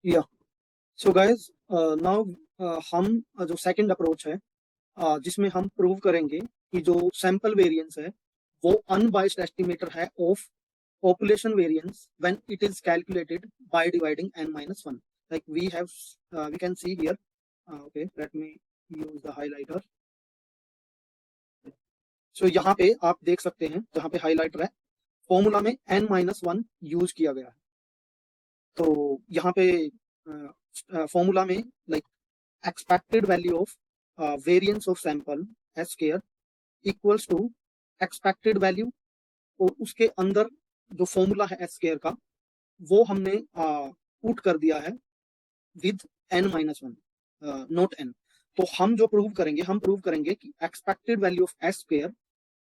या so guys, now हम जो सेकंड अप्रोच है, जिसमें हम प्रूव करेंगे कि जो सैंपल वेरिएंस है वो अनबाइस्ड एस्टिमेटर है of population variance when it is calculated by dividing n minus 1. Like we can see here. Okay, let me use the highlighter. So यहाँ पे आप देख सकते हैं, जहाँ पे हाईलाइटर है, फॉर्मूला में n minus 1 यूज किया गया है. तो यहाँ पे फॉर्मूला में like expected value of variance of sample s square equals to expected value, और उसके अंदर जो फॉर्मूला है एस स्क्वायर का वो हमने पुट कर दिया है with n minus 1, not n. तो हम जो प्रूव करेंगे कि expected value of s square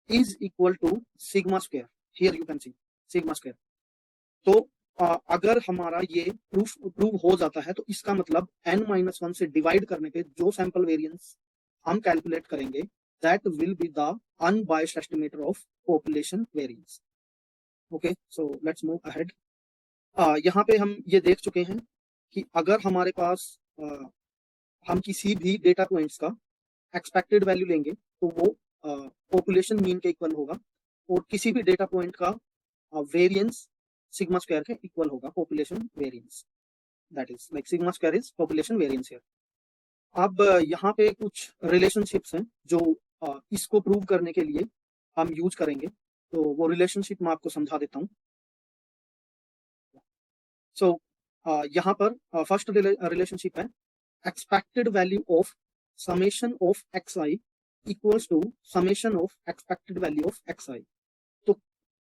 is equal to sigma square. Here you can see sigma square. तो अगर हमारा ये प्रूव हो जाता है तो इसका मतलब n माइनस 1 से डिवाइड करने पे जो सैंपल वेरिएंस हम कैलकुलेट करेंगे that will be the unbiased estimator of population variance. Okay, so let's move ahead. यहाँ पे हम ये देख चुके हैं कि अगर हमारे पास हम किसी भी डेटा पॉइंट्स का एक्सपेक्टेड वैल्यू लेंगे तो वो पॉपुलेशन मीन के इक्वल होगा, और किसी भी डेटा पॉइंट का वेरिएंस सिग्मा स्क्वायर के इक्वल होगा, population variance. That is like sigma square is population variance here. अब यहाँ पे कुछ रिलेशनशिप्स हैं जो इसको प्रूव करने के लिए हम यूज करेंगे, तो वो रिलेशनशिप मैं आपको समझा देता हूँ. सो यहाँ पर फर्स्ट रिलेशनशिप है expected value of summation of x i equals to summation of expected value of x i. तो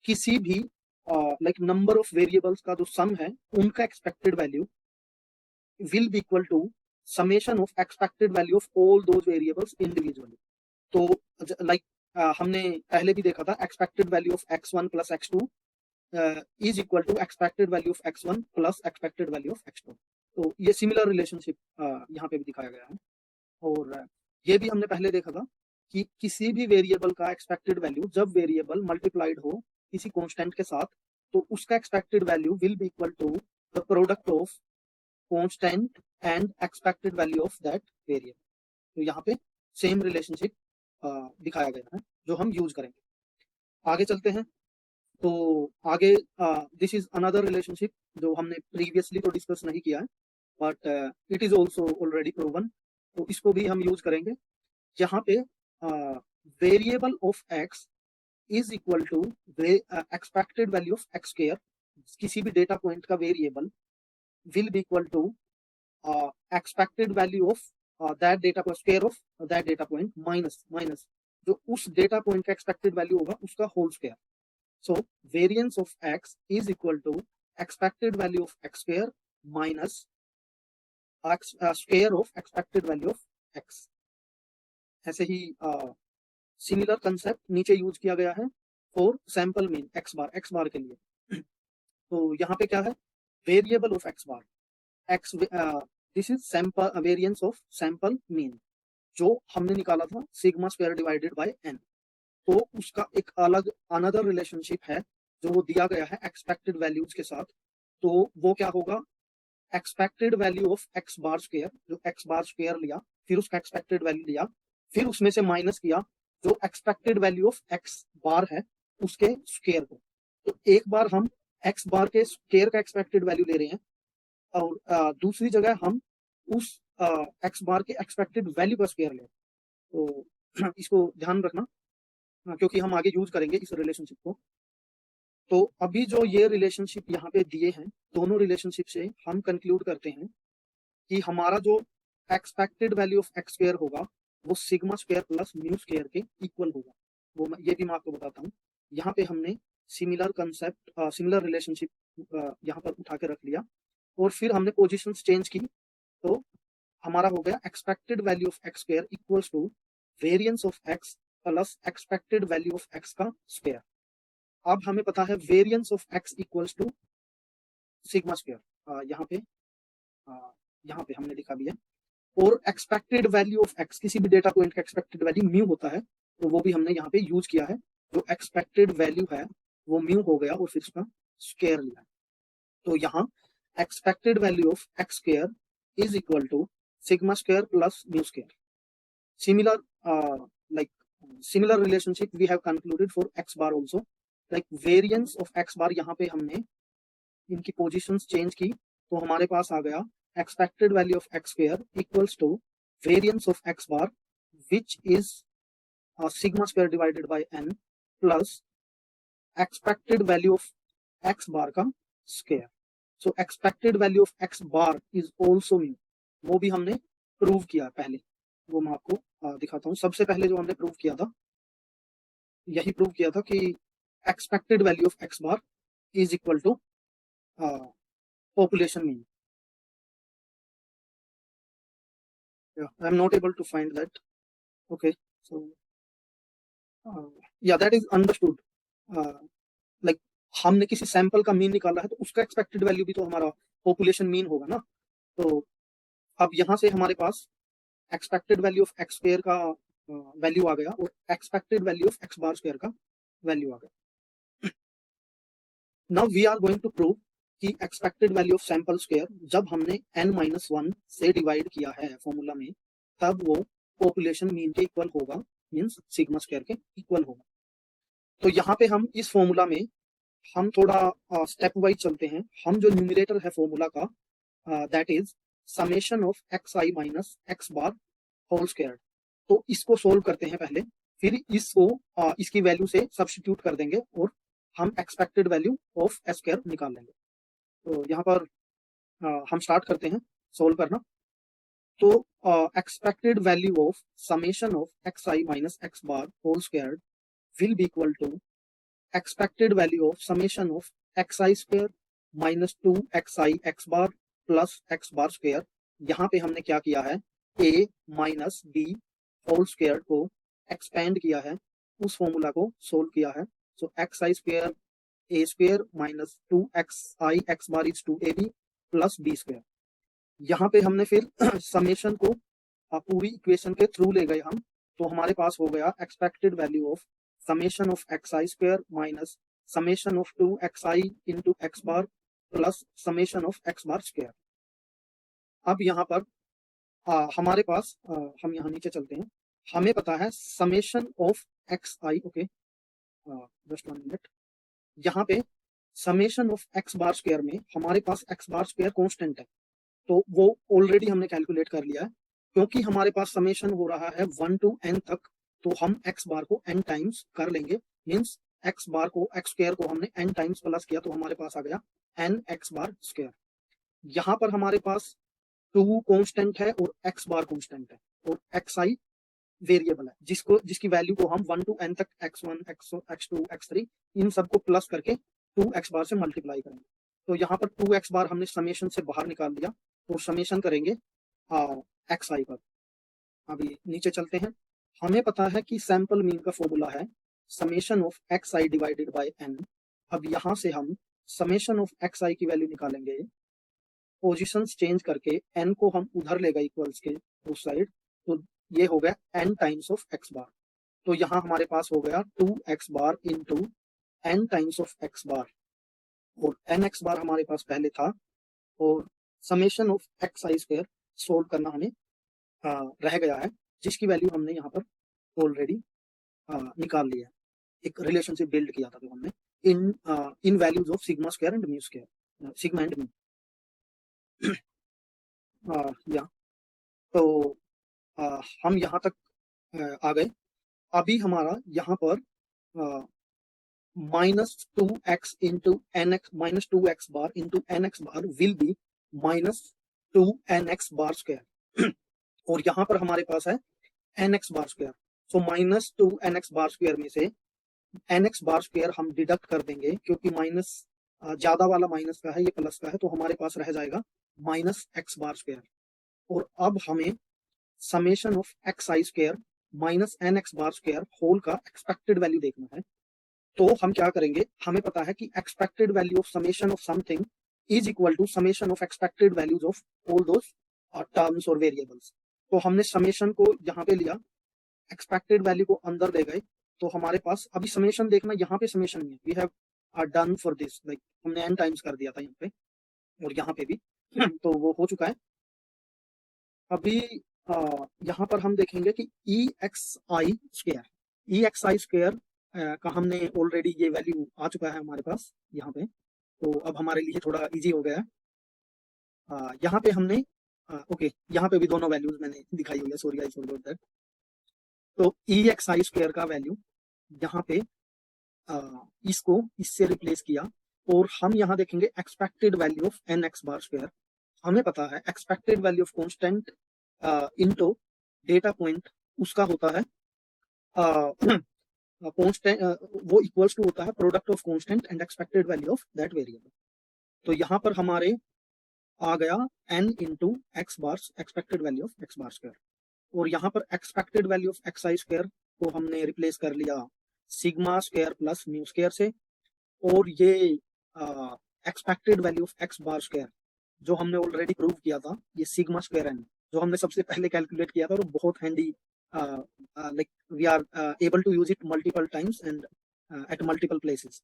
किसी भी लाइक नंबर ऑफ वेरिएबल्स का जो सम है उनका expected value will be equal to summation of expected value of all those variables individually. तो like हमने पहले भी देखा था expected value of x1 plus x2 is equal to expected value of x1 plus expected value of x2. तो ये similar relationship यहाँ पे भी दिखाया गया है. और ये भी हमने पहले देखा था कि किसी भी वेरिएबल का एक्सपेक्टेड वैल्यू जब वेरिएबल मल्टीप्लाइड हो किसी कांस्टेंट के साथ तो उसका expected value will be equal to the product of constant and expected value of that variable. तो यहाँ पे सेम रिलेशनशिप दिखाया गया है जो हम यूज करेंगे. आगे चलते हैं. तो आगे दिस इज अनदर रिलेशनशिप जो हमने प्रीवियसली तो डिस्कस नहीं किया है, but it is also already proven. तो इसको भी हम यूज करेंगे. यहाँ पे variable of x is equal to expected value of x square. किसी भी डेटा पॉइंट का variable will be equal to expected value of that data point square of that data point minus जो उस data point का expected value होगा उसका whole square. So variance of x is equal to expected value of x square minus x square of expected value of x. ऐसे ही similar concept नीचे use किया गया है फॉर सैंपल मीन x बार के लिए. तो यहाँ पे क्या है variable of x bar x, this is sample variance of sample mean जो हमने निकाला था sigma square divided by n. तो उसका एक अलग अनदर रिलेशनशिप है जो वो दिया गया है एक्सपेक्टेड वैल्यूज के साथ. तो वो क्या होगा expected value of x bar square, जो एक्स बार स्क्वायर लिया फिर उसका एक्सपेक्टेड वैल्यू लिया फिर उसमें से माइनस किया जो एक्सपेक्टेड वैल्यू ऑफ एक्स बार है उसके स्क्वायर को. तो एक बार हम एक्स बार के स्क्वायर का एक्सपेक्टेड वैल्यू ले रहे हैं और दूसरी जगह हम उस एक्स बार के एक्सपेक्टेड वैल्यू का स्क्वायर ले. तो इसको ध्यान रखना क्योंकि हम आगे यूज करेंगे इस रिलेशनशिप को. तो अभी जो ये रिलेशनशिप यहाँ पे दिए हैं दोनों रिलेशनशिप से हम कंक्लूड करते हैं कि हमारा जो expected value of x square होगा वो sigma square plus mu square के इक्वल होगा. वो ये भी मैं आपको बताता हूँ. यहाँ पे हमने सिमिलर कंसेप्ट सिमिलर रिलेशनशिप यहाँ पर उठा के रख लिया और फिर हमने पोजिशन चेंज की. तो हमारा हो गया expected value of x square equals to variance of x plus expected value of x का स्क्वायर. अब हमें पता है variance of x equals to sigma square. यहाँ पे हमने लिखा भी है. और एक्सपेक्टेड वैल्यू ऑफ एक्स किसी भी डेटा पॉइंट का एक्सपेक्टेड वैल्यू म्यू होता है तो वो भी हमने यहाँ पे यूज किया है. जो एक्सपेक्टेड वैल्यू है वो म्यू हो गया और फिर उसका स्क्वायर लिया. तो यहाँ expected value of x square is equal to sigma square plus mu square. Similar like similar relationship we have concluded for x bar also. Like variance of x bar, यहाँ पे हमने इनकी पोजीशंस चेंज की तो हमारे पास आ गया expected value of x square equals to variance of x bar which is sigma square divided by n plus expected value of x bar का square. So expected value of x bar is also mu. वो भी हमने prove किया पहले, वो मैं आपको दिखाता हूँ. सबसे पहले जो हमने प्रूव किया था, यही प्रूव किया था कि expected value of x bar is equal to population mean. Yeah, I'm not able to find that. Okay, so yeah, that is understood. Like हमने किसी सैंपल का मीन निकाला है तो उसका एक्सपेक्टेड वैल्यू भी तो हमारा पॉपुलेशन मीन होगा ना. तो अब यहाँ से हमारे पास expected value of x square का वैल्यू आ गया और expected value of x bar square का वैल्यू आ गया. Now we are going to prove कि expected value of sample square जब हमने n-1 से डिवाइड किया है फॉर्मूला में, तब वो पॉपुलेशन मीन के इक्वल होगा, मींस सिग्मा स्क्वायर के इक्वल होगा. तो यहाँ पे हम इस फॉर्मूला में हम थोड़ा स्टेप वाइज चलते हैं. हम जो न्यूमरेटर है फॉर्मूला का, that is summation of x i minus x bar whole square. तो इसको सोल्व करते हैं पहले, फिर इसको इसकी वैल्यू से सब्स्टिट्यूट कर देंगे और हम expected value of s square निकाल लेंगे. तो यहाँ पर हम स्टार्ट करते हैं सोल्व करना. तो expected value of summation of x i minus x bar whole square will be equal to expected value of summation of x i square minus 2xi x bar plus x bar square. यहाँ पे हमने क्या किया है, a minus b whole square को expand किया है, उस फॉर्मूला को सोल्व किया है. So x i square a square minus 2xi x bar is 2ab plus b square. यहाँ पे हमने फिर समेशन को पूरी इक्वेशन के थ्रू ले गए हम, तो हमारे पास हो गया expected value of summation of x i square minus summation of 2xi into x bar plus summation of x bar square. अब यहाँ पर हमारे पास हम यहाँ नीचे चलते हैं. हमें पता है summation of x I. Okay, just 1 minute. यहाँ पे summation of x bar square में हमारे पास एक्स बार स्क्वायर कांस्टेंट है, तो वो ऑलरेडी हमने कैलकुलेट कर लिया है. क्योंकि हमारे पास समेशन हो रहा है 1 to n तक, तो हम एक्स बार को n टाइम्स कर लेंगे. मींस एक्स बार को एक्स स्क्वायर को हमने n टाइम्स प्लस किया तो हमारे पास आ गया n एक्स बार स्क्वायर. यहाँ पर हमारे पास 2 कांस्टेंट है और एक्स बार कांस्टेंट है और एक्स आई वेरिएबल है, जिसकी वैल्यू को हम 1 to n तक x1 x2 x3 इन सबको प्लस करके 2x बार से मल्टीप्लाई करेंगे. तो यहाँ पर 2x बार हमने समेशन से बाहर निकाल दिया और समेशन करेंगे एक्स आई पर. अभी नीचे चलते हैं. हमें पता है कि सैंपल मीन का फॉर्मूला है summation of x I divided by n. अब यहाँ से हम समेशन ऑफ एक्स आई की वैल्यू निकालेंगे, पोजीशंस चेंज करके n को हम उधर ले गए इक्वल्स के उस साइड, तो ये हो गया n times of x bar. तो यहाँ हमारे पास हो गया 2x bar into n times of x bar और n एक्स बार हमारे पास पहले था, और summation of x i square solve करना हमें रह गया है, जिसकी वैल्यू हमने यहाँ पर ऑलरेडी निकाल लिया है. एक रिलेशनशिप बिल्ड किया था तो हमने इन values of sigma square and mu square, sigma and mu. या तो हम यहाँ तक आ गए. अभी हमारा यहाँ पर minus 2x into n x minus 2x bar into n x bar will be minus 2nx bar square और यहाँ पर हमारे पास है nx bar square. So minus 2nx bar square में से nx बार स्क्वायर हम डिडक्ट कर देंगे, क्योंकि माइनस ज्यादा वाला माइनस का है, ये प्लस का है, तो हमारे पास रह जाएगा माइनस एक्स बार स्क्वायर. और अब हमें summation of x i square minus n x bar square whole का एक्सपेक्टेड वैल्यू देखना है. तो हम क्या करेंगे, हमें पता है कि expected value of summation of something is equal to summation of expected values of all those terms और वेरिएबल्स. तो हमने समेशन को यहाँ पे लिया, एक्सपेक्टेड वैल्यू को अंदर ले गए, तो हमारे पास अभी समेशन देखना, यहाँ पे समेशन नहीं है, we have done for this, like हमने n टाइम्स कर दिया था यहाँ पे. और यहाँ पे भी तो वो हो चुका है। अभी यहाँ पर हम देखेंगे कि ई एक्स आई स्क्वायर का हमने ऑलरेडी ये वैल्यू आ चुका है हमारे पास यहाँ पे, तो अब हमारे लिए थोड़ा इजी हो गया है। यहाँ पे हमने ओके, यहाँ पे भी दोनों वैल्यूज मैंने दिखाई हुई है, सॉरी आई फॉरगॉट दैट। तो ई एक्स आई स्क्वायर का वैल्यू यहाँ पे इसको इससे रिप्लेस किया, और हम यहाँ देखेंगे expected value of n x bar square. हमें पता है expected value of constant into data point उसका होता है कांस्टेंट वो इक्वल्स टू होता है product of constant and expected value of that variable. तो यहाँ पर हमारे आ गया n into x bar expected value of x bar square, और यहाँ पर expected value of x i square को हमने रिप्लेस कर लिया sigma square plus mu square से, और ये expected value of x bar square जो हमने ऑलरेडी प्रूव किया था, ये सिग्मा स्क्वायर एन जो हमने सबसे पहले कैलकुलेट किया था, और बहुत handy, like we are able to use it multiple times and at multiple places.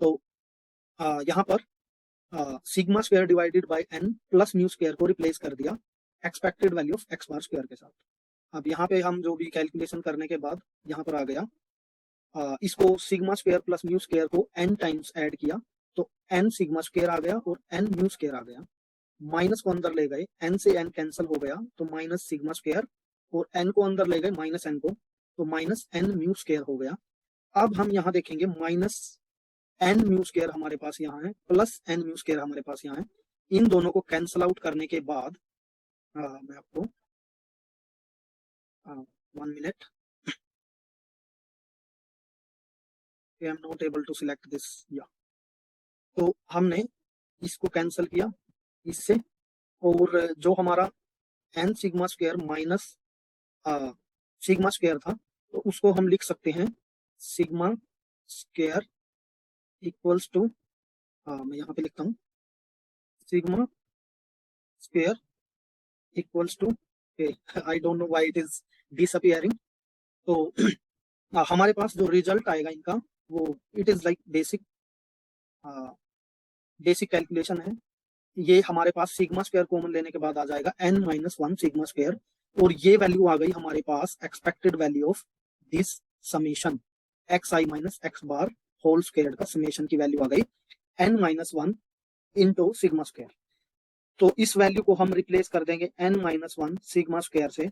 तो यहाँ पर sigma square divided by n plus mu square को रिप्लेस कर दिया expected value of x bar square के साथ। अब यहाँ पे हम जो भी कैलकुलेशन करने के बाद यहाँ पर आ गया, इसको sigma square plus mu square को n टाइम्स ऐड किया, तो n सिग्मा स्क्वायर आ गया और n म्यू स्क्वायर आ गया, माइनस को अंदर ले गए, n से n कैंसिल हो गया तो माइनस सिग्मा स्क्वायर, और n को अंदर ले गए माइनस n को, तो माइनस n म्यू स्क्वायर हो गया। अब हम यहाँ देखेंगे माइनस n म्यू स्क्वायर हमारे पास यहाँ है, प्लस n म्यू स्क्वायर हमारे पास यहाँ है। इन दोनों को कैंसिल आउट करने के बाद मैं आपको 1 minute, I am not able to select this, या तो हमने इसको कैंसिल किया इससे, और जो हमारा n sigma square minus sigma square था, तो उसको हम लिख सकते हैं सिग्मा स्क्वायर इक्वल्स टू, मैं यहाँ पे लिखता हूँ sigma square equals to, I don't know why it is disappearing. तो हमारे पास जो रिजल्ट आएगा इनका वो it is like basic calculation है। ये हमारे पास सिग्मा स्क्वायर कॉमन लेने के बाद आ जाएगा n माइनस 1 सिग्मा स्क्वायर, और ये वैल्यू आ गई हमारे पास expected value of this summation x i minus x bar whole square का समेशन की वैल्यू आ गई n minus 1 into sigma square. तो इस वैल्यू को हम रिप्लेस कर देंगे n माइनस 1 सिग्मा स्क्वायर से,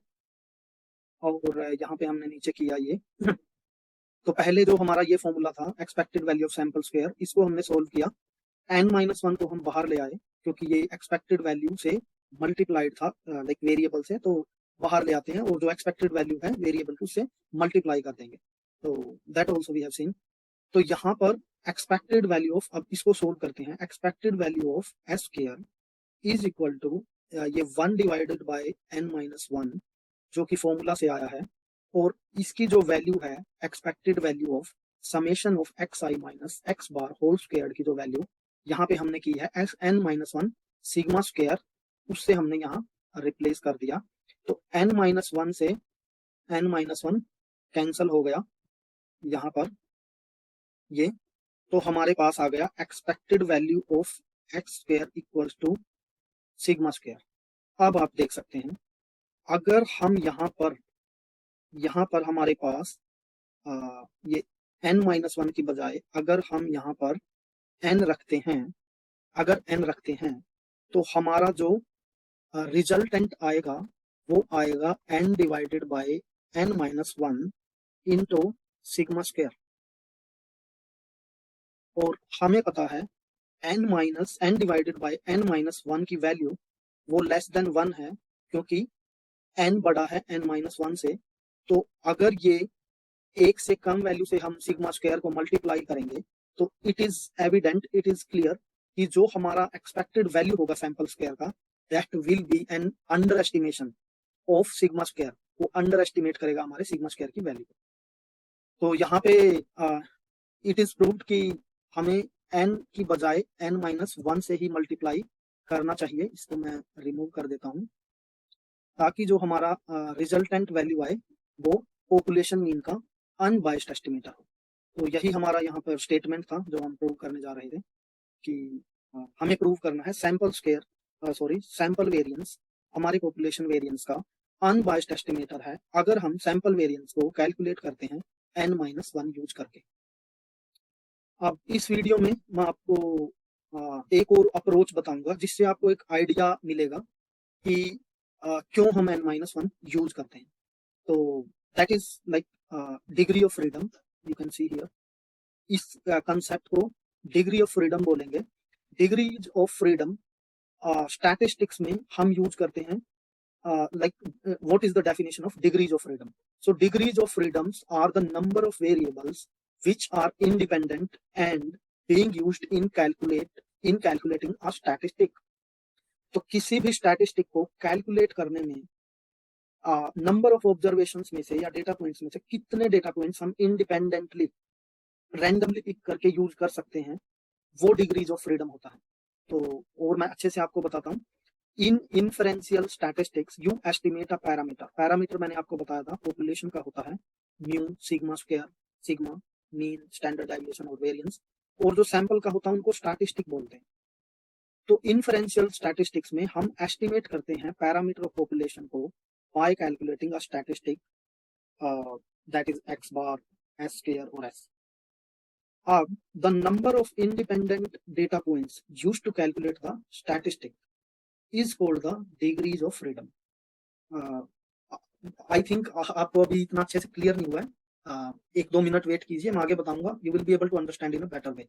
और यहाँ पे हमने नीचे किया ये तो पहले जो हमारा ये फॉर्मूला था expected value of sample square, इसको हमने सोल्व किया, n माइनस 1 को हम बाहर ले आए क्योंकि ये एक्सपेक्टेड वैल्यू से मल्टीप्लाइड था, लाइक वेरिएबल से, तो बाहर ले आते हैं, और जो एक्सपेक्टेड वैल्यू है वेरिएबल टू से मल्टीप्लाई कर देंगे, तो that also we have seen. तो यहाँ पर एक्सपेक्टेड वैल्यू ऑफ, अब इसको सोल्व करते हैं, expected value of s square is equal to ये 1 डिवाइडेड बाय n माइनस 1 जो कि फॉर्मूला से आया है, और इसकी जो वैल्यू है expected value of summation of x i minus x bar whole square की जो वैल्यू यहाँ पे हमने की है n माइनस 1 सिग्मा स्क्वायर, उससे हमने यहाँ रिप्लेस कर दिया, तो n माइनस 1 से n माइनस 1 कैंसल हो गया यहाँ पर ये, तो हमारे पास आ गया expected value of x square equals to sigma square. अब आप देख सकते हैं अगर हम यहाँ पर हमारे पास ये n माइनस 1 की बजाय अगर हम यहाँ पर n रखते हैं, अगर n रखते हैं तो हमारा जो रिजल्टेंट आएगा वो आएगा n divided by n minus 1 into sigma square, और हमें पता है n divided by n minus 1 की वैल्यू वो लेस देन 1 है, क्योंकि n बड़ा है n माइनस 1 से, तो अगर ये एक से कम वैल्यू से हम सिग्मा स्क्वायर को मल्टीप्लाई करेंगे तो it is evident, it is clear कि जो हमारा एक्सपेक्टेड वैल्यू होगा सैंपल स्क्वायर का that will be an under estimation of sigma square, वो अंडर एस्टिमेट करेगा हमारे सिग्मा स्क्वायर की वैल्यू। तो यहाँ पे इट इज प्रूव्ड कि हमें n की बजाय n माइनस 1 से ही मल्टीप्लाई करना चाहिए। इसको मैं रिमूव कर देता हूँ ताकि जो हमारा रिजल्टेंट वैल्यू आए वो पॉपुलेशन मीन का अनबाइस्ड एस्टिमेटर हो। तो यही हमारा यहाँ पर स्टेटमेंट था जो हम प्रूव करने जा रहे थे कि हमें प्रूव करना है सैंपल वेरिएंस हमारी पॉपुलेशन वेरिएंस का अनबायस्ड एस्टिमेटर है अगर हम सैंपल वेरिएंस को कैलकुलेट करते हैं n-1 यूज करके। अब इस वीडियो में मैं आपको एक और अप्रोच बताऊंगा जिससे आपको एक आइडिया मिलेगा कि क्यों हम n-1 यूज करते हैं। तो that is like degree of freedom, you can see here. इस कंसेप्ट को डिग्री ऑफ फ्रीडम बोलेंगे। डिग्रीज ऑफ फ्रीडम स्टैटिस्टिक्स में हम यूज करते हैं what is the definition of degrees of freedom? So degrees of freedoms are the number of variables which are independent and being used in calculating a statistic. तो किसी भी statistic को calculate करने में नंबर ऑफ ऑब्जर्वेशंस में से या data points में से कितने डेटा पॉइंट्स हम इंडिपेंडेंटली रैंडमली पिक करके यूज कर सकते हैं, वो डिग्रीज ऑफ फ्रीडम होता है। तो और मैं अच्छे से आपको बताता हूँ। In inferential statistics you estimate a parameter मैंने आपको बताया था पॉपुलेशन का होता है mu, sigma square, sigma, mean, standard deviation और वेरिएंस, और जो सैंपल का होता है उनको स्टैटिस्टिक बोलते हैं। तो इन्फरेंशियल स्टैटिस्टिक्स में हम एस्टिमेट करते हैं पैरामीटर ऑफ पॉपुलेशन को by calculating a statistic that is x bar, s square और एस। अब the number of independent data points used to calculate the statistic is called the degrees of freedom. I think आपको अभी इतना अच्छे से clear नहीं हुआ है। 1-2 मिनट वेट कीजिए, मैं आगे बताऊंगा। You will be able to understand in a better way.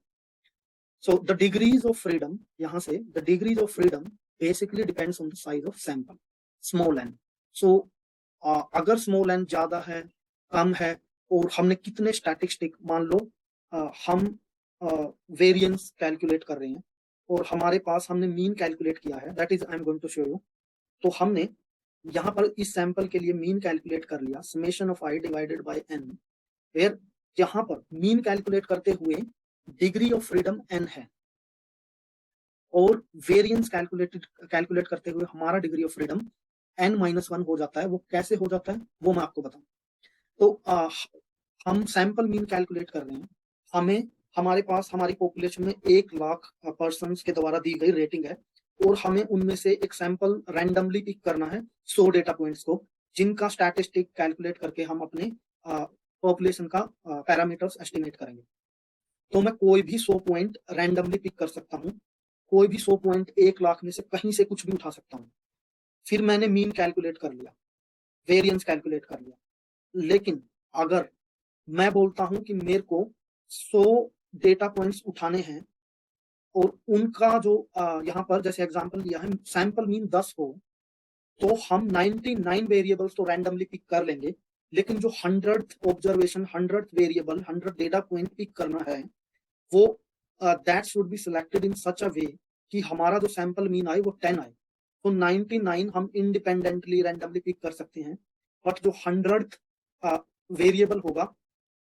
So the degrees of freedom, यहाँ से the degrees of freedom basically depends on the size of sample, small n. So अगर small n ज्यादा है, कम है, और हमने कितने statistic, मान लो हम वेरिएंस कैलकुलेट कर रहे हैं और हमारे पास हमने मीन कैलकुलेट किया है, that is I am going to show you. तो हमने यहाँ पर इस सैंपल के लिए मीन कैलकुलेट कर लिया summation of i divided by n, where यहाँ पर मीन कैलकुलेट करते हुए डिग्री ऑफ फ्रीडम n है और वेरिएंस कैलकुलेट करते हुए हमारा डिग्री ऑफ फ्रीडम n-1 हो जाता है। वो कैसे हो जाता है वो मैं आपको बताऊं। तो हम सैंपल मीन कैलकुलेट कर रहे हैं, हमें हमारे पास हमारी पॉपुलेशन में 1 लाख पर्सन के द्वारा दी गई रेटिंग है और हमें उनमें से एक सैंपल रैंडमली पिक करना है 100 डेटा पॉइंट्स को, जिनका स्टैटिस्टिक कैलकुलेट करके हम अपने पॉपुलेशन का पैरामीटर्स एस्टिमेट करेंगे। तो मैं कोई भी 100 पॉइंट रैंडमली पिक कर सकता हूँ, कोई भी 100 पॉइंट 1 लाख में से कहीं से कुछ भी उठा सकता हूँ। फिर मैंने मीन कैलकुलेट कर लिया, वेरिएंस कैलकुलेट कर लिया, लेकिन अगर मैं बोलता हूं कि मेरे को 100 डेटा पॉइंट्स उठाने हैं और उनका जो यहाँ पर जैसे एग्जांपल दिया है सैंपल मीन 10 हो, तो हम 99 वेरिएबल्स तो रैंडमली पिक कर लेंगे, लेकिन जो 100th observation, 100th variable, 100 data point pick करना है, वो that should be selected in such a way कि हमारा जो सैंपल मीन आए वो 10 आए। तो 99 हम इंडिपेंडेंटली रैंडमली पिक कर सकते हैं, बट जो 100th वेरिएबल होगा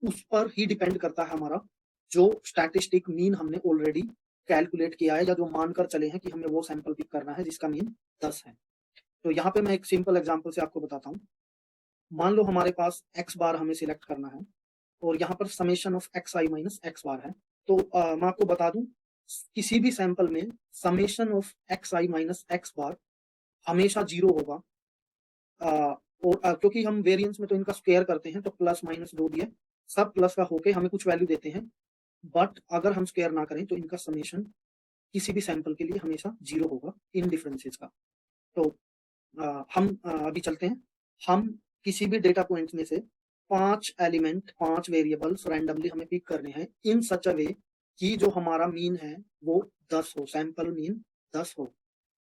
उस पर ही डिपेंड करता है हमारा जो स्टैटिस्टिक मीन हमने ऑलरेडी कैलकुलेट किया है या जो मानकर चले हैं कि हमें वो सैंपल पिक करना है जिसका मीन 10 है। तो यहाँ पे मैं एक सिंपल एग्जांपल से आपको बताता हूँ। मान लो हमारे पास x बार हमें सिलेक्ट करना है और यहाँ पर summation of xi minus x बार है। तो मैं आपको बता दूं, किसी भी सैंपल में summation of xi minus x बार हमेशा 0 होगा। और क्योंकि हम वेरिएंस में तो इनका स्क्वायर करते हैं, तो प्लस माइनस जो भी है सब प्लस का होके हमें कुछ वैल्यू देते हैं, बट अगर हम स्क्वायर ना करें तो इनका समेशन किसी भी सैंपल के लिए हमेशा 0 होगा इन डिफरेंसेस का। तो हम अभी चलते हैं, हम किसी भी डेटा पॉइंट में से 5 एलिमेंट, 5 वेरिएबल्स रैंडमली हमें पिक करने हैं इन सच अ वे कि जो हमारा मीन है वो 10 हो, सैंपल मीन 10 हो।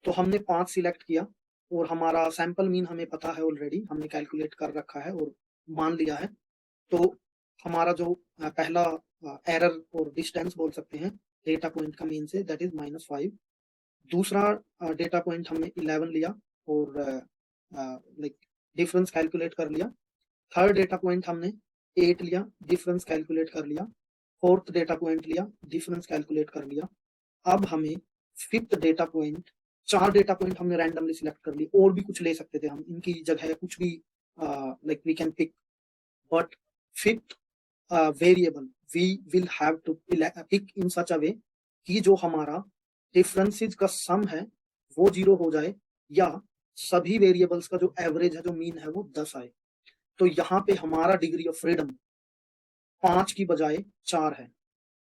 तो हमने 5 सिलेक्ट किया और हमारा सैंपल मीन हमें पता है ऑलरेडी, हमने कैलकुलेट कर रखा है और मान लिया है। तो हमारा जो पहला एरर और डिस्टेंस बोल सकते हैं डेटा पॉइंट का मीन से, दैट इज -5। दूसरा डेटा पॉइंट हमने 11 लिया और लाइक डिफरेंस कैलकुलेट कर लिया। थर्ड डेटा पॉइंट हमने 8 लिया, डिफरेंस कैलकुलेट कर लिया। फोर्थ डेटा पॉइंट लिया, डिफरेंस कैलकुलेट कर लिया। अब हमें fifth data point, 4 data point हमने रैंडमली सिलेक्ट कर लिए, और भी कुछ ले सकते थे हम, इनकी जगह कुछ भी like we can pick, but fifth variable we will have to pick in such a way कि जो हमारा डिफरेंसेस का सम है वो 0 हो जाए, या सभी वेरिएबल्स का जो एवरेज है, जो मीन है, वो 10 आए। तो यहाँ पे हमारा डिग्री ऑफ फ्रीडम 5 की बजाय 4 है,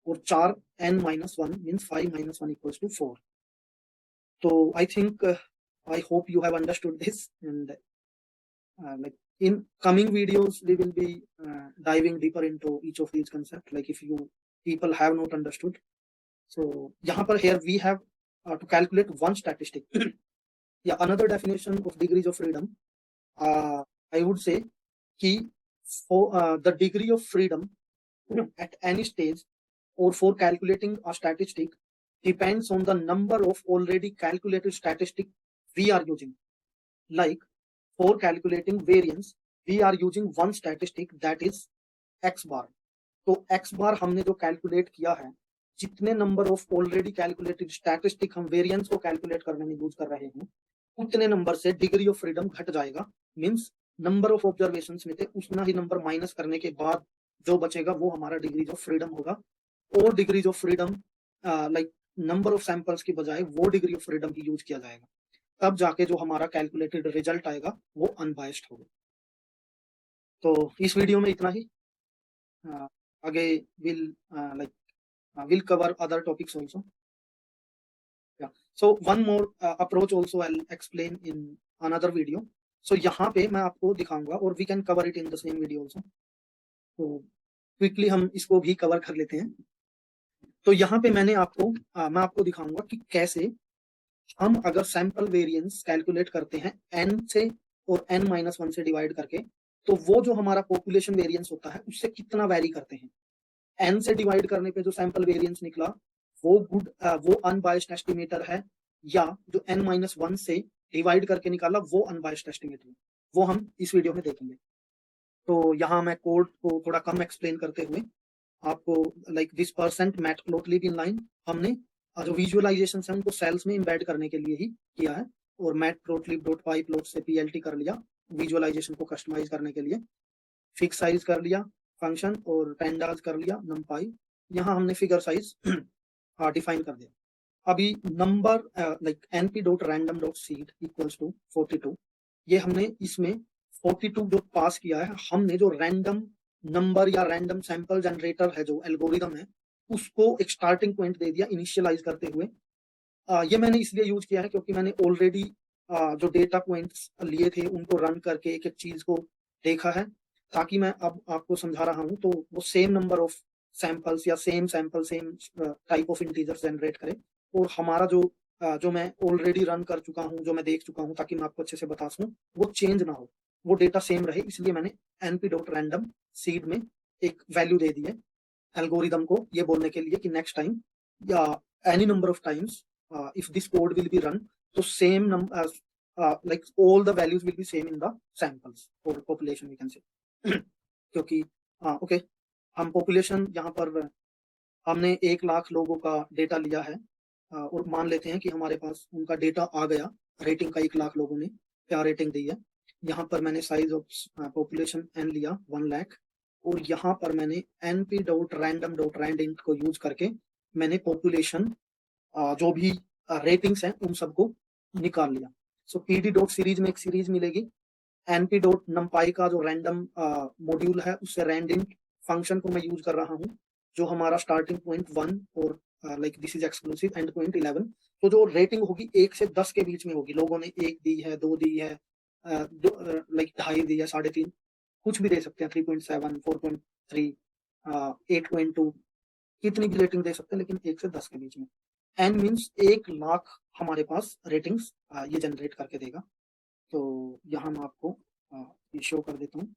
और 4 n-1 मीन्स 5 - 1 = 4. तो I think, I hope you have understood this, and like in coming videos we will be diving deeper into each of these concepts, like if you people have not understood. So yahan par here we have to calculate one statistic. Yeah, another definition of degrees of freedom, I would say ki for the degree of freedom at any stage or for calculating a statistic depends on the number of already calculated statistic we are using. Like for calculating variance, we are using one statistic, that is x bar. तो x bar हमने जो calculate किया है, जितने number of already calculated statistic हम variance को calculate करने में यूज कर रहे हैं, उतने नंबर से डिग्री ऑफ फ्रीडम घट जाएगा। मींस नंबर ऑफ ऑब्जर्वेशंस में थे, उतना ही नंबर माइनस करने के बाद जो बचेगा वो हमारा डिग्रीज ऑफ फ्रीडम होगा। और degrees of freedom like number of samples की बजाय वो degree of freedom he use किया जाएगा, तब जाके जो हमारा कैलकुलेटेड रिजल्ट आएगा वो अनबायस्ड होगा। तो इस वीडियो में इतना ही। आगे we'll cover other topics also. Yeah. So one more approach also I'll explain in another video. So यहाँ पे मैं आपको दिखाऊंगा, और we can cover it in the same video also. तो क्विकली हम इसको भी कवर कर लेते हैं। तो यहाँ पे मैं आपको दिखाऊंगा कि कैसे हम अगर सैंपल वेरिएंस कैलकुलेट करते हैं n से और n-1 से डिवाइड करके, तो वो जो हमारा पॉपुलेशन वेरिएंस होता है उससे कितना वैरी करते हैं। n से डिवाइड करने पे जो सैंपल वेरिएंस निकला वो अनबायस्ड एस्टिमेटर है, या जो n-1 से डिवाइड करके निकाला वो अनबायस्ड एस्टिमेटर है, वो हम इस वीडियो में देखेंगे। तो यहाँ मैं कोड को थोड़ा कम एक्सप्लेन करते हुए आपको लाइक दिस % मैटप्लोटलिब इनलाइन हमने जो विजुअलाइजेशन है उनको सेल्स में एम्बेड करने के लिए ही किया है, और मैटप्लोटलिब.py प्लॉट से plt कर लिया विजुअलाइजेशन को कस्टमाइज करने के लिए, फिक्स साइज कर लिया फंक्शन, और पेंडाज कर लिया नमपाई। यहाँ हमने फिगर साइज डिफाइन कर दिया। अभी नंबर लाइक np.random.seed = 42, ये हमने इसमें 42 जो पास किया है, हमने जो रैंडम नंबर या रैंडम सैंपल जनरेटर है, जो एल्गोरिदम है, उसको एक स्टार्टिंग पॉइंट दे दिया इनिशियलाइज करते हुए। ये मैंने इसलिए यूज किया है क्योंकि मैंने ऑलरेडी जो डेटा पॉइंट्स लिए थे उनको रन करके एक एक चीज को देखा है, ताकि मैं अब आपको समझा रहा हूं तो वो सेम नंबर ऑफ सैंपल्स या same sample same type of integers generate करे, और हमारा जो मैं ऑलरेडी रन कर चुका हूं, जो मैं देख चुका हूं, ताकि मैं आपको अच्छे से बता सकूं, वो चेंज ना हो, वो डेटा सेम रहे। इसलिए मैंने np.random.seed में एक वैल्यू दे दी है एल्गोरिदम को, ये बोलने के लिए कि नेक्स्ट टाइम या any number of times if this code will be run, तो same like all the values will be same in the samples और पॉपुलेशन वी कैन से। क्योंकि ओके, हम पॉपुलेशन यहाँ पर हमने 1 लाख लोगों का डेटा लिया है, और मान लेते हैं कि हमारे पास उनका डेटा आ गया, रेटिंग का 1 लाख लोगों ने क्या रेटिंग दी है। यहाँ पर मैंने साइज ऑफ पॉपुलेशन n लिया 1 लाख, और यहाँ पर मैंने np.random.randint को यूज करके मैंने पॉपुलेशन जो भी रेटिंग्स हैं उन सबको निकाल लिया। सो pd.series में एक सीरीज मिलेगी, np.numpy का जो रैंडम मॉड्यूल है उससे randint फंक्शन को मैं यूज कर रहा हूँ, जो हमारा स्टार्टिंग पॉइंट 1 और like this is exclusive and point 11। तो जो रेटिंग होगी 1 से 10 के बीच में होगी, लोगों ने 1 दी है, 2 दी है, लाइक 2.5 दी है, 3.5, कुछ भी दे सकते हैं, 3.7, 4.3, 8.2, कितनी भी रेटिंग दे सकते हैं, लेकिन 1 से 10 के बीच में। n मीन्स 1 लाख हमारे पास रेटिंग्स ये जनरेट करके देगा। तो यहाँ मैं आपको ये शो कर देता हूँ,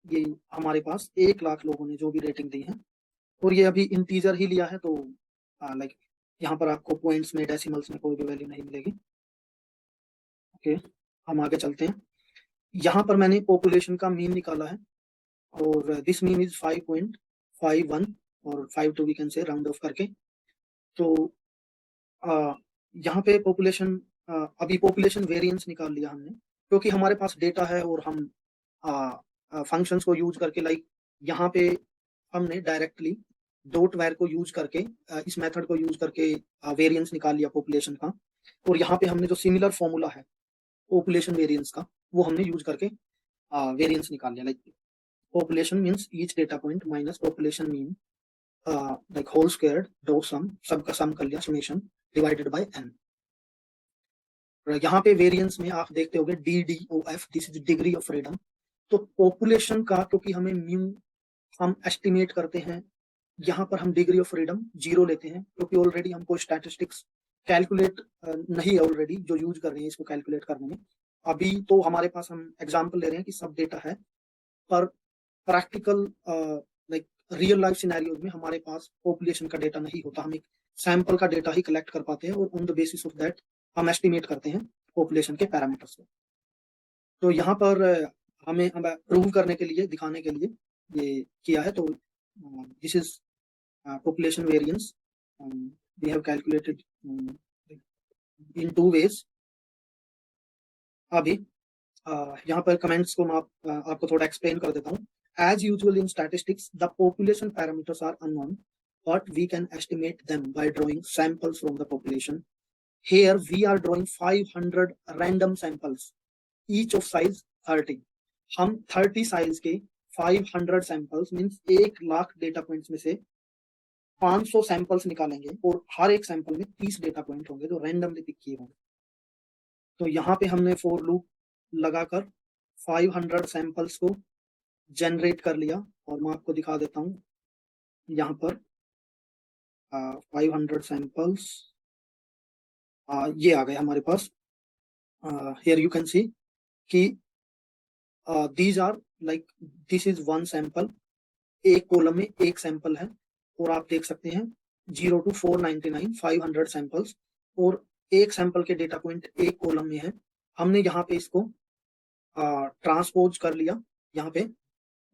ये हमारे पास 1 लाख लोगों ने जो भी रेटिंग दी है, और ये अभी इंटीजर ही लिया है, तो लाइक यहाँ पर आपको पॉइंट्स में डेसिमल्स में कोई भी वैल्यू नहीं मिलेगी। ओके, हम आगे चलते हैं। यहाँ पर मैंने पॉपुलेशन का मीन निकाला है, और दिस मीन इज 5.51 और 52 we can say round off करके। तो यहाँ पे पॉपुलेशन अभी पॉपुलेशन वेरिएंस निकाल लिया हमने, क्योंकि हमारे पास डेटा है और हम फंक्शंस को यूज करके लाइक यहाँ पे हमने डायरेक्टली डॉट वेर को यूज करके इस मेथड को यूज करके वेरिएंस निकाल लिया पॉपुलेशन का, और यहाँ पे हमने जो सिमिलर फॉर्मूला है पॉपुलेशन वेरिएंस का वो हमने यूज करके वेरिएंस निकाल लिया। Like population means each data point minus population mean like whole squared dot sum, सबका सम कर लिया समेशन डिवाइडेड बाय n। यहाँ पे वेरिएंस में आप देखते होंगे DDOF, this is degree of freedom. तो पॉपुलेशन का क्योंकि हमें म्यू हम एस्टिमेट करते हैं, यहाँ पर हम डिग्री ऑफ फ्रीडम 0 लेते हैं, क्योंकि ऑलरेडी हमको स्टैटिस्टिक्स कैलकुलेट नहीं है ऑलरेडी जो यूज कर रहे हैं इसको कैलकुलेट करने में। अभी तो हमारे पास हम एग्जांपल ले रहे हैं कि सब डेटा है, पर practical like real life scenarios में हमारे पास पॉपुलेशन का डेटा नहीं होता, हम एक सैंपल का डेटा ही कलेक्ट कर पाते हैं और on the basis of that हम एस्टिमेट करते हैं पॉपुलेशन के पैरामीटर्स को। तो यहाँ पर हमें प्रूव करने के लिए, दिखाने के लिए ये किया है। तो this is population variance we have calculated in 2 ways। अभी यहाँ पर कमेंट्स को मैं आपको थोड़ा एक्सप्लेन कर देता हूँ। As usual in statistics, the population parameters are unknown, but we can estimate them by drawing samples from the population. Here we are drawing 500 random samples, each of size 30। हम 30 size के 500 samples means 1,00,000 data points में से 500 samples निकालेंगे, और हर एक sample में 30 data point होंगे जो रैंडमली पिक किए होंगे। तो यहाँ पे हमने फॉर लूप लगाकर 500 सैंपल्स को जनरेट कर लिया, और मैं आपको दिखा देता हूँ यहाँ पर 500 सैंपल्स ये आ गए हमारे पास। हियर यू कैन सी कि these are like this is 1 sample, एक कॉलम में एक सैंपल है, और आप देख सकते हैं 0 to 499 500 सैंपल्स, और एक सैंपल के डेटा पॉइंट एक कॉलम में है। हमने यहाँ पे इसको ट्रांसपोज कर लिया यहाँ पे,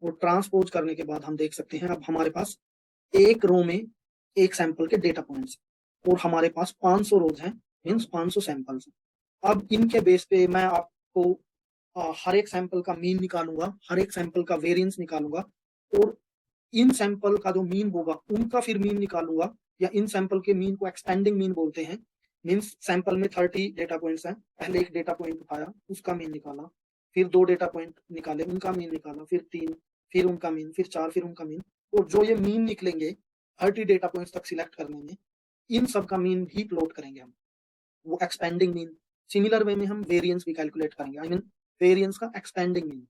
और ट्रांसपोज करने के बाद हम देख सकते हैं अब हमारे पास एक रो में एक सैंपल के डेटा पॉइंट्स, और हमारे पास 500 रोज हैं मीन्स 500 सैंपल्स। अब इनके बेस पे मैं आपको हर एक सैंपल का मीन निकालूंगा, हर एक सैंपल का वेरिएंस निकालूंगा, और इन सैंपल का जो मीन होगा उनका फिर मीन निकालूंगा, या इन सैंपल के मीन को एक्सपेंडिंग मीन बोलते हैं। मीन्स सैंपल में 30 डेटा पॉइंट्स हैं, पहले एक डेटा पॉइंट उठाया उसका मीन निकाला, फिर 2 डेटा पॉइंट निकाले उनका मीन निकाला, फिर 3, फिर उनका मीन, फिर 4, फिर उनका मीन, और जो ये मीन निकलेंगे 30 डेटा पॉइंट्स तक सिलेक्ट करने में, इन सब का मीन भी प्लॉट करेंगे हम, वो एक्सपेंडिंग मीन। सिमिलर वे में हम वेरिएंस भी कैलकुलेट करेंगे, आई मीन वेरिएंस का एक्सपेंडिंग मीन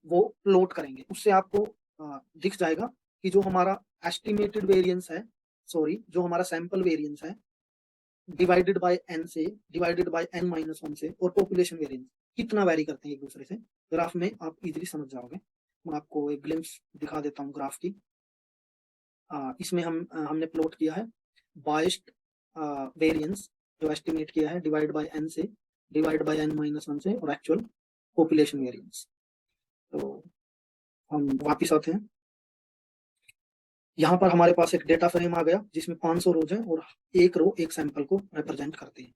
वो प्लॉट करेंगे। उससे आपको दिख जाएगा कि जो हमारा एस्टिमेटेड वेरिएंस है, सॉरी जो हमारा सैंपल वेरिएंस है डिवाइडेड बाय n से, डिवाइडेड बाय n-1 से, और पॉपुलेशन वेरिएंस कितना वेरी करते हैं एक दूसरे से। ग्राफ में आप इजीली समझ जाओगे। मैं आपको एक ग्लिम्स दिखा देता हूँ ग्राफ की। इसमें हमने प्लॉट किया है बायस्ड वेरिएंस जो एस्टिमेट किया है डिवाइड बाय n से, डिवाइड बाय n-1 से, और एक्चुअल पॉपुलेशन वेरिएंस। तो हम वापिस आते हैं। यहाँ पर हमारे पास एक डेटा फ्रेम आ गया जिसमें 500 रोज हैं, और एक रो एक सैंपल को रिप्रेजेंट करती है।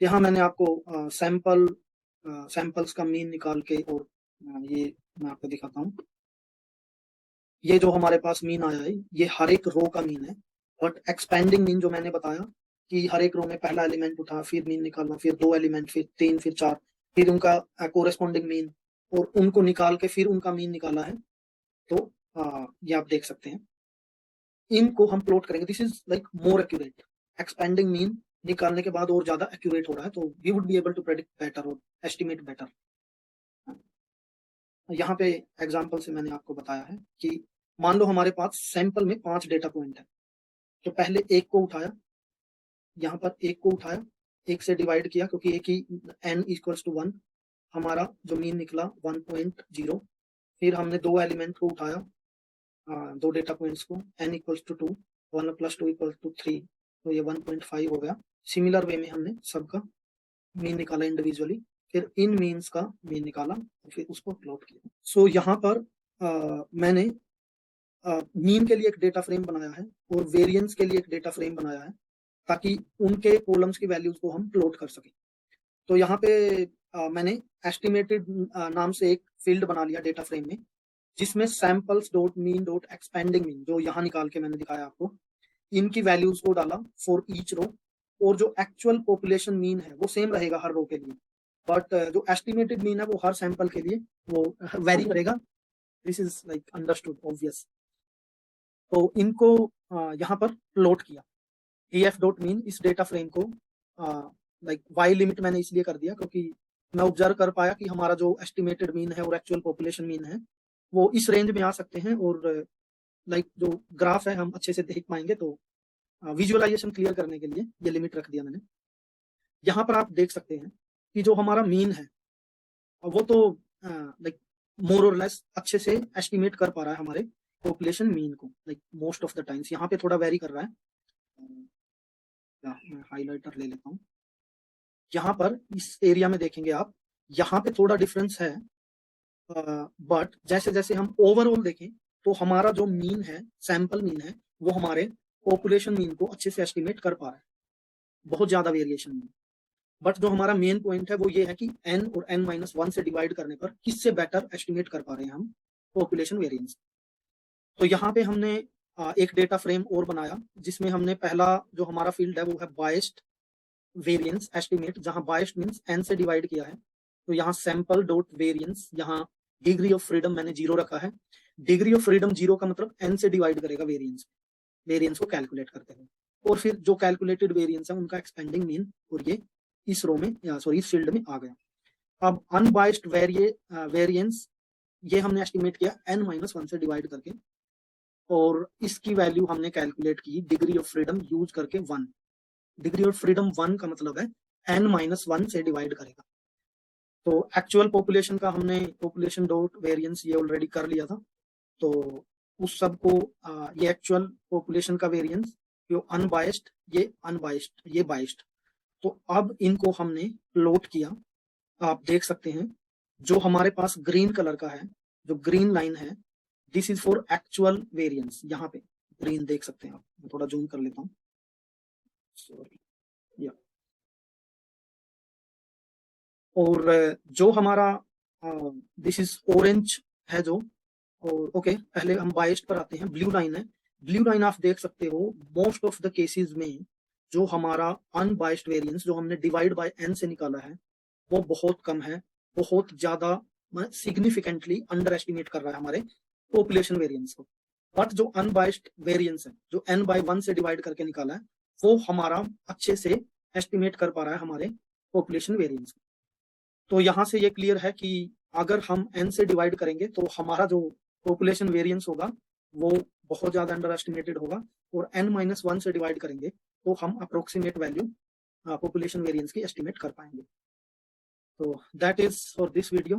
यहाँ मैंने आपको सैंपल्स का मीन निकाल के, और ये मैं आपको दिखाता हूँ। ये जो हमारे पास मीन आया है ये हर एक रो का मीन है, बट एक्सपेंडिंग मीन जो मैंने बताया कि हर एक रो में पहला एलिमेंट उठा, फिर मीन निकालना, फिर 2 एलिमेंट, फिर 3, फिर 4, फिर उनका कोरेस्पॉन्डिंग मीन, और उनको निकाल के फिर उनका मीन निकाला है। तो ये आप देख सकते हैं, इनको हम प्लॉट करेंगे। This is like more accurate, expanding mean निकालने के बाद और ज्यादा एक्यूरेट हो रहा है, तो we would be able to predict better और एस्टिमेट बेटर। यहाँ पे एग्जांपल से मैंने आपको बताया है कि मान लो हमारे पास सैंपल में 5 डेटा पॉइंट है, तो पहले एक को उठाया, यहाँ पर एक को उठाया, एक से डिवाइड किया क्योंकि एक ही n = 1, हमारा जो मीन निकला 1.0। फिर हमने 2 एलिमेंट को उठाया, 2 डेटा पॉइंट्स को, n = 2, 1 + 2 = 3, तो ये 1.5 हो गया। सिमिलर वे में हमने सबका मीन निकाला इंडिविजुअली, फिर इन मीन्स का मीन निकाला और फिर उसको प्लॉट किया। सो यहाँ पर मैंने मीन के लिए एक डेटा फ्रेम बनाया है और वेरिएंस के लिए एक डेटा फ्रेम बनाया है, ताकि उनके कॉलम्स की वैल्यूज को हम प्लॉट कर सकें। तो यहाँ पे मैंने एस्टिमेटेड नाम से एक फील्ड बना लिया डेटा फ्रेम में, जिसमें samples dot mean dot expanding mean, जो यहाँ निकाल के मैंने दिखाया आपको, इनकी वैल्यूज को डाला फॉर ईच रो, और जो एक्चुअल पॉपुलेशन मीन है वो सेम रहेगा हर रो के लिए, बट जो एस्टिमेटेड मीन है वो हर सैंपल के लिए वो वेरी करेगा। This is like understood obvious. तो इनको यहाँ पर प्लॉट किया। ef डॉट मीन इस डेटा फ्रेम को लाइक वाई लिमिट मैंने इसलिए कर दिया क्योंकि मैं ऑब्जर्व कर पाया कि हमारा जो एस्टिमेटेड मीन है और एक्चुअल पॉपुलेशन मीन है वो इस रेंज में आ सकते हैं, और लाइक जो ग्राफ है हम अच्छे से देख पाएंगे। तो विजुअलाइजेशन क्लियर करने के लिए ये लिमिट रख दिया मैंने। यहाँ पर आप देख सकते हैं कि जो हमारा मीन है वो तो लाइक मोर और लेस अच्छे से एस्टिमेट कर पा रहा है हमारे पॉपुलेशन मीन को, like most of the times. यहाँ पे थोड़ा वेरी कर रहा है, मैं हाइलाइटर ले लेता हूँ। यहाँ पर इस एरिया में देखेंगे आप, यहाँ पे थोड़ा डिफरेंस है, बट जैसे जैसे हम ओवरऑल देखें तो हमारा जो मीन है, सैंपल मीन है, वो हमारे पॉपुलेशन मीन को अच्छे से एस्टिमेट कर पा रहा है, बहुत ज्यादा वेरिएशन नहीं। बट जो हमारा मेन पॉइंट है वो ये है कि n और n-1 से डिवाइड करने पर किससे बेटर एस्टिमेट कर पा रहे हैं हम पॉपुलेशन वेरिएंस। तो यहाँ पे हमने एक डेटा फ्रेम और बनाया जिसमें हमने पहला जो हमारा फील्ड है वो है बायस्ड वेरिएंस एस्टिमेट, जहां बायस्ड मींस n से डिवाइड किया है। तो यहाँ सैंपल डॉट वेरिएंस, यहाँ डिग्री ऑफ फ्रीडम मैंने 0 रखा है। डिग्री ऑफ फ्रीडम 0 का मतलब n से डिवाइड करेगा वेरिएंस को कैलकुलेट करते हैं, और फिर जो कैलकुलेटेड वेरिएंस है उनका एक्सपेंडिंग मीन, और ये इस रो में सॉरी इस फील्ड में आ गया। अब अनबायस्ड वेरिएंस ये हमने एस्टिमेट किया n-1 से डिवाइड करके, और इसकी वैल्यू हमने कैलकुलेट की डिग्री ऑफ फ्रीडम यूज करके 1। डिग्री ऑफ फ्रीडम 1 का मतलब है n-1 से डिवाइड करेगा। तो एक्चुअल पॉपुलेशन का हमने पॉपुलेशन डॉट वेरिएंस ये ऑलरेडी कर लिया था, तो उस सब को ये एक्चुअल पॉपुलेशन का वेरिएंस, जो अनबायस्ड ये बायस्ड। तो अब इनको हमने प्लॉट किया। आप देख सकते हैं जो हमारे पास ग्रीन कलर का है, जो ग्रीन लाइन है, this is for actual variance. यहाँ पे ग्रीन देख सकते हैं आप, मैं थोड़ा जूम कर लेता हूँ, सॉरी या। और जो हमारा दिस इज ऑरेंज है जो, और ओके पहले हम बायस्ड पर आते हैं। ब्लू लाइन है, ब्लू लाइन आप देख सकते हो मोस्ट ऑफ द केसेस में जो हमारा अनबायस्ड वेरिएंस जो हमने डिवाइड बाय n से निकाला है वो बहुत कम है, बहुत ज्यादा सिग्निफिकेंटली अंडर एस्टिमेट कर रहा है हमारे पॉपुलेशन वेरिएंस को। बट जो अनबायस्ड वेरिएंस है जो n/1 से डिवाइड करके निकाला है वो हमारा अच्छे से एस्टिमेट कर पा रहा है हमारे पॉपुलेशन वेरिएंस को। तो यहाँ से ये क्लियर है कि अगर हम n से डिवाइड करेंगे तो हमारा जो पॉपुलेशन वेरिएंस होगा वो बहुत ज्यादा अंडर एस्टिमेटेड होगा, और n-1 से डिवाइड करेंगे तो हम अप्रोक्सीमेट वैल्यू पॉपुलेशन वेरिएंस की एस्टिमेट कर पाएंगे। तो that is for this video.